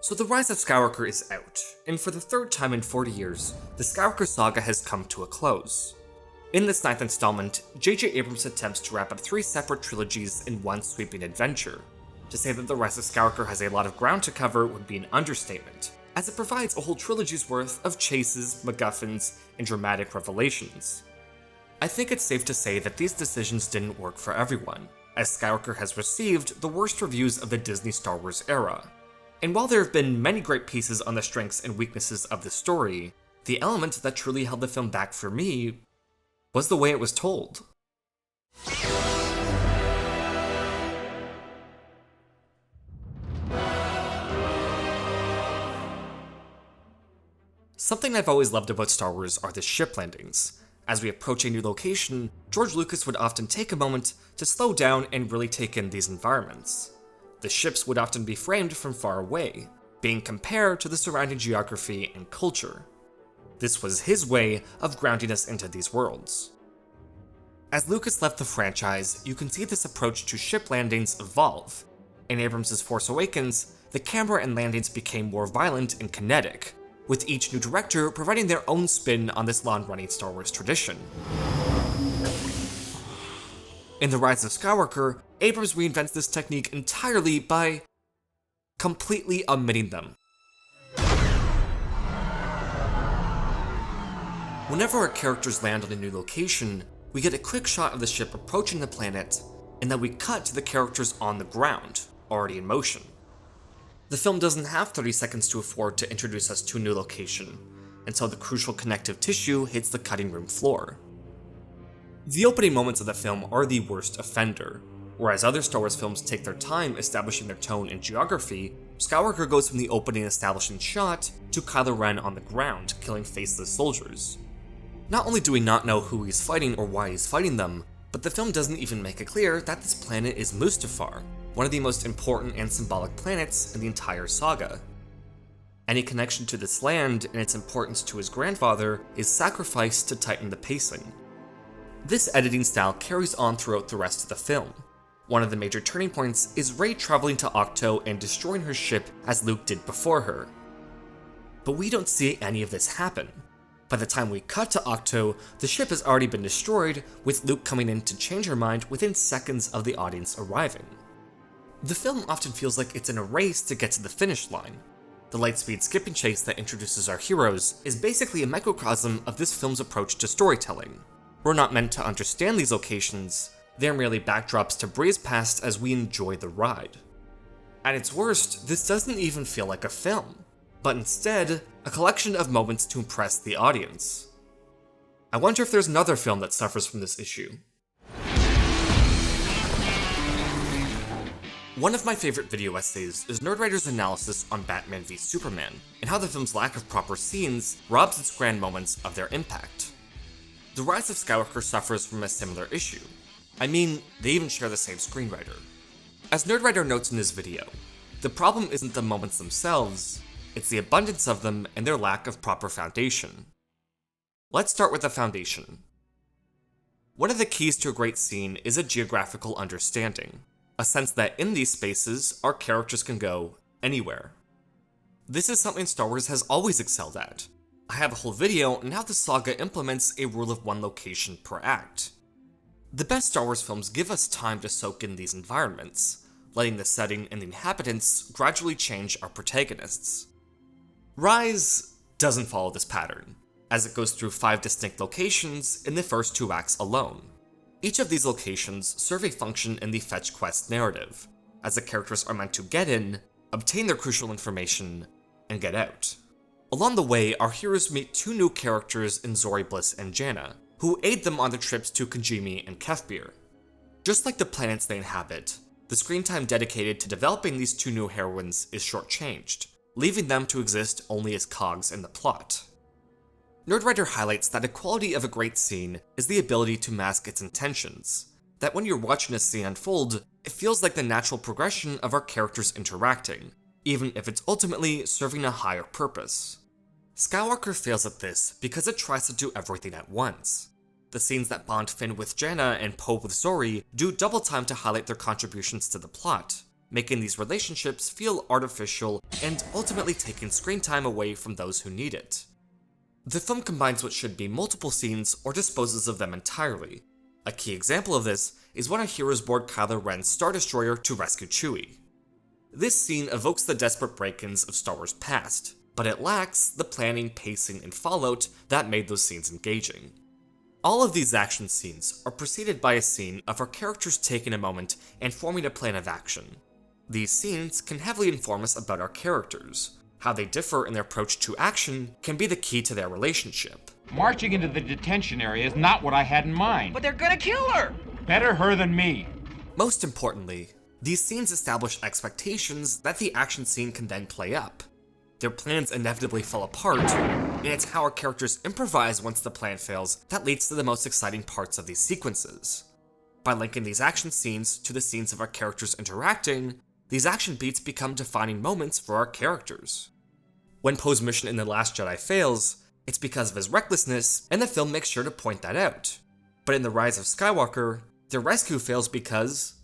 So the Rise of Skywalker is out, and for the third time in 40 years, the Skywalker saga has come to a close. In this ninth installment, J.J. Abrams attempts to wrap up 3 separate trilogies in one sweeping adventure. To say that the Rise of Skywalker has a lot of ground to cover would be an understatement, as it provides a whole trilogy's worth of chases, MacGuffins, and dramatic revelations. I think it's safe to say that these decisions didn't work for everyone, as Skywalker has received the worst reviews of the Disney Star Wars era. And while there have been many great pieces on the strengths and weaknesses of the story, the element that truly held the film back for me was the way it was told. Something I've always loved about Star Wars are the ship landings. As we approach a new location, George Lucas would often take a moment to slow down and really take in these environments. The ships would often be framed from far away, being compared to the surrounding geography and culture. This was his way of grounding us into these worlds. As Lucas left the franchise, you can see this approach to ship landings evolve. In Abrams' Force Awakens, the camera and landings became more violent and kinetic, with each new director providing their own spin on this long-running Star Wars tradition. In The Rise of Skywalker, Abrams reinvents this technique entirely by completely omitting them. Whenever our characters land on a new location, we get a quick shot of the ship approaching the planet, and then we cut to the characters on the ground, already in motion. The film doesn't have 30 seconds to afford to introduce us to a new location, until the crucial connective tissue hits the cutting room floor. The opening moments of the film are the worst offender. Whereas other Star Wars films take their time establishing their tone and geography, Skywalker goes from the opening establishing shot to Kylo Ren on the ground, killing faceless soldiers. Not only do we not know who he's fighting or why he's fighting them, but the film doesn't even make it clear that this planet is Mustafar, one of the most important and symbolic planets in the entire saga. Any connection to this land and its importance to his grandfather is sacrificed to tighten the pacing. This editing style carries on throughout the rest of the film. One of the major turning points is Rey traveling to Ahch-To and destroying her ship as Luke did before her. But we don't see any of this happen. By the time we cut to Ahch-To, the ship has already been destroyed, with Luke coming in to change her mind within seconds of the audience arriving. The film often feels like it's in a race to get to the finish line. The lightspeed skipping chase that introduces our heroes is basically a microcosm of this film's approach to storytelling. We're not meant to understand these locations, they're merely backdrops to breeze past as we enjoy the ride. At its worst, this doesn't even feel like a film, but instead, a collection of moments to impress the audience. I wonder if there's another film that suffers from this issue. One of my favorite video essays is Nerdwriter's analysis on Batman v Superman, and how the film's lack of proper scenes robs its grand moments of their impact. The Rise of Skywalker suffers from a similar issue. I mean, they even share the same screenwriter. As Nerdwriter notes in his video, the problem isn't the moments themselves, it's the abundance of them and their lack of proper foundation. Let's start with the foundation. One of the keys to a great scene is a geographical understanding, a sense that in these spaces, our characters can go anywhere. This is something Star Wars has always excelled at. I have a whole video on how the saga implements a rule of one location per act. The best Star Wars films give us time to soak in these environments, letting the setting and the inhabitants gradually change our protagonists. Rise doesn't follow this pattern, as it goes through 5 distinct locations in the first 2 acts alone. Each of these locations serve a function in the fetch quest narrative, as the characters are meant to get in, obtain their crucial information, and get out. Along the way, our heroes meet 2 new characters in Zori Bliss and Janna, who aid them on their trips to Kijimi and Kefbir. Just like the planets they inhabit, the screen time dedicated to developing these 2 new heroines is shortchanged, leaving them to exist only as cogs in the plot. Nerdwriter highlights that a quality of a great scene is the ability to mask its intentions, that when you're watching a scene unfold, it feels like the natural progression of our characters interacting, even if it's ultimately serving a higher purpose. Skywalker fails at this because it tries to do everything at once. The scenes that bond Finn with Janna and Poe with Zori do double time to highlight their contributions to the plot, making these relationships feel artificial and ultimately taking screen time away from those who need it. The film combines what should be multiple scenes or disposes of them entirely. A key example of this is when our heroes board Kylo Ren's Star Destroyer to rescue Chewie. This scene evokes the desperate break-ins of Star Wars' past, but it lacks the planning, pacing, and fallout that made those scenes engaging. All of these action scenes are preceded by a scene of our characters taking a moment and forming a plan of action. These scenes can heavily inform us about our characters. How they differ in their approach to action can be the key to their relationship. Marching into the detention area is not what I had in mind. But they're gonna kill her! Better her than me. Most importantly, these scenes establish expectations that the action scene can then play up. Their plans inevitably fall apart, and it's how our characters improvise once the plan fails that leads to the most exciting parts of these sequences. By linking these action scenes to the scenes of our characters interacting, these action beats become defining moments for our characters. When Poe's mission in The Last Jedi fails, it's because of his recklessness, and the film makes sure to point that out. But in The Rise of Skywalker, their rescue fails because,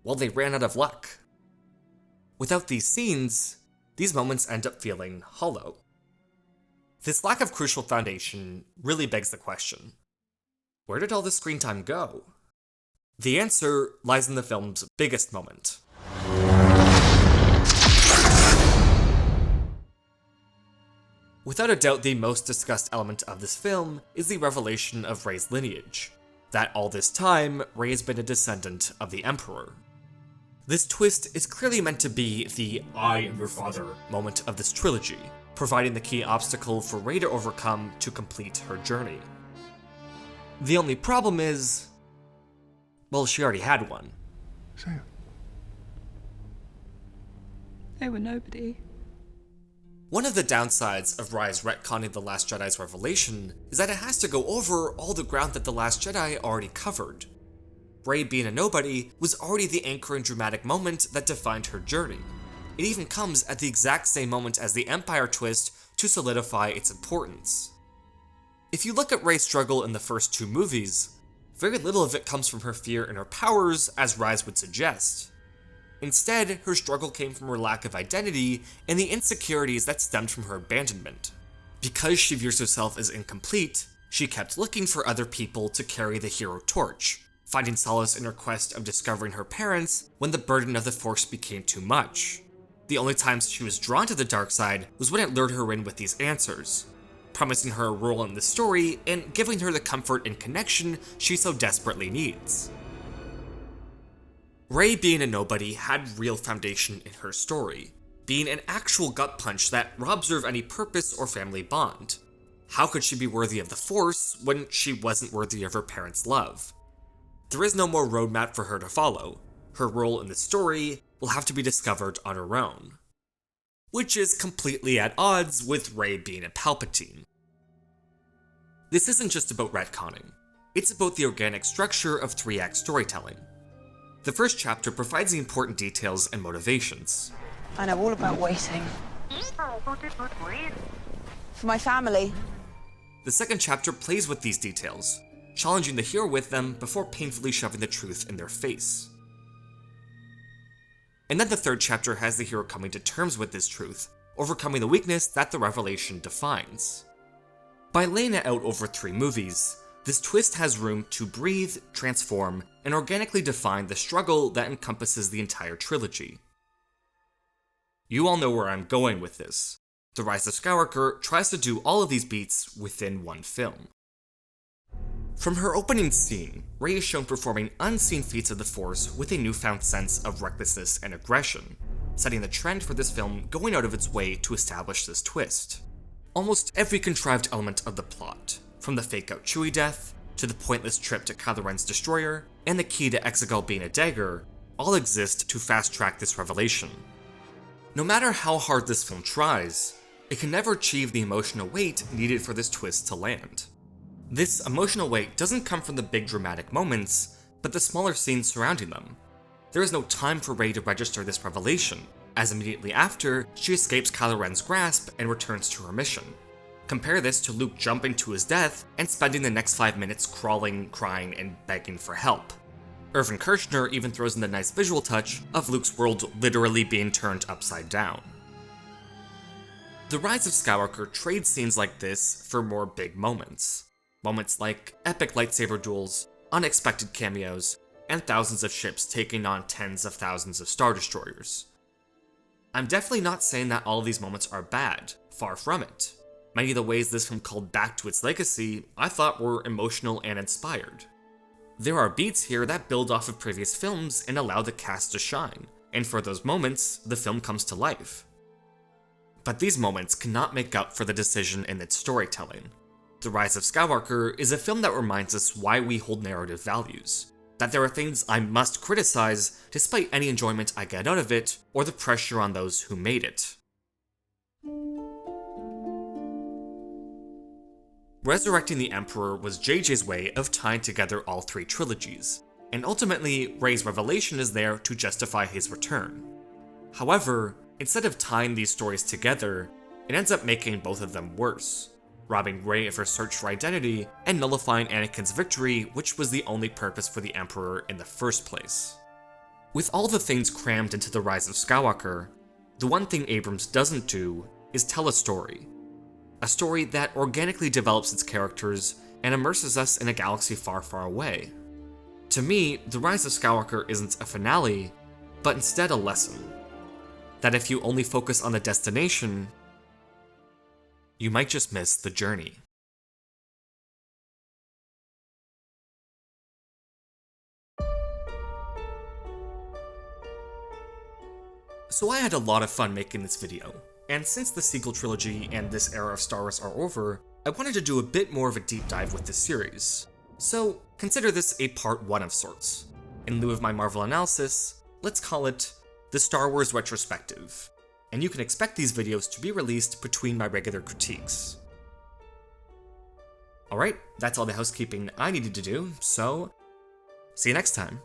well, they ran out of luck. Without these scenes, these moments end up feeling hollow. This lack of crucial foundation really begs the question, where did all this screen time go? The answer lies in the film's biggest moment. Without a doubt, the most discussed element of this film is the revelation of Rey's lineage. That all this time, Rey has been a descendant of the Emperor. This twist is clearly meant to be the "I am your father" moment of this trilogy, providing the key obstacle for Rey to overcome to complete her journey. The only problem is, well, she already had one. Sam. They were nobody. One of the downsides of Rise retconning The Last Jedi's revelation is that it has to go over all the ground that The Last Jedi already covered. Rey being a nobody was already the anchor and dramatic moment that defined her journey. It even comes at the exact same moment as the Empire twist to solidify its importance. If you look at Rey's struggle in the first two movies, very little of it comes from her fear in her powers, as Rise would suggest. Instead, her struggle came from her lack of identity and the insecurities that stemmed from her abandonment. Because she views herself as incomplete, she kept looking for other people to carry the hero torch, finding solace in her quest of discovering her parents when the burden of the Force became too much. The only times she was drawn to the dark side was when it lured her in with these answers, promising her a role in the story and giving her the comfort and connection she so desperately needs. Rey being a nobody had real foundation in her story, being an actual gut punch that robs her of any purpose or family bond. How could she be worthy of the Force when she wasn't worthy of her parents' love? There is no more roadmap for her to follow. Her role in the story will have to be discovered on her own. Which is completely at odds with Rey being a Palpatine. This isn't just about retconning. It's about the organic structure of 3-act storytelling. The first chapter provides the important details and motivations. I know all about waiting. For my family. The second chapter plays with these details, challenging the hero with them before painfully shoving the truth in their face. And then the third chapter has the hero coming to terms with this truth, overcoming the weakness that the revelation defines. By laying it out over 3 movies, this twist has room to breathe, transform, and organically define the struggle that encompasses the entire trilogy. You all know where I'm going with this. The Rise of Skywalker tries to do all of these beats within one film. From her opening scene, Rey is shown performing unseen feats of the Force with a newfound sense of recklessness and aggression, setting the trend for this film going out of its way to establish this twist. Almost every contrived element of the plot, from the fake-out Chewie death, to the pointless trip to Kylo Ren's destroyer, and the key to Exegol being a dagger, all exist to fast-track this revelation. No matter how hard this film tries, it can never achieve the emotional weight needed for this twist to land. This emotional weight doesn't come from the big dramatic moments, but the smaller scenes surrounding them. There is no time for Rey to register this revelation, as immediately after, she escapes Kylo Ren's grasp and returns to her mission. Compare this to Luke jumping to his death and spending the next 5 minutes crawling, crying, and begging for help. Irvin Kershner even throws in the nice visual touch of Luke's world literally being turned upside down. The Rise of Skywalker trades scenes like this for more big moments. Moments like epic lightsaber duels, unexpected cameos, and thousands of ships taking on tens of thousands of Star Destroyers. I'm definitely not saying that all of these moments are bad, far from it. Many of the ways this film called back to its legacy I thought were emotional and inspired. There are beats here that build off of previous films and allow the cast to shine, and for those moments, the film comes to life. But these moments cannot make up for the decision in its storytelling. The Rise of Skywalker is a film that reminds us why we hold narrative values, that there are things I must criticize despite any enjoyment I get out of it, or the pressure on those who made it. Resurrecting the Emperor was JJ's way of tying together all three trilogies, and ultimately, Rey's revelation is there to justify his return. However, instead of tying these stories together, it ends up making both of them worse, robbing Rey of her search for identity and nullifying Anakin's victory, which was the only purpose for the Emperor in the first place. With all the things crammed into The Rise of Skywalker, the one thing Abrams doesn't do is tell a story. A story that organically develops its characters and immerses us in a galaxy far, far away. To me, The Rise of Skywalker isn't a finale, but instead a lesson. That if you only focus on the destination, you might just miss the journey. So I had a lot of fun making this video, and since the sequel trilogy and this era of Star Wars are over, I wanted to do a bit more of a deep dive with this series. So consider this a part 1 of sorts. In lieu of my Marvel analysis, let's call it the Star Wars retrospective, and you can expect these videos to be released between my regular critiques. Alright, that's all the housekeeping I needed to do, so see you next time.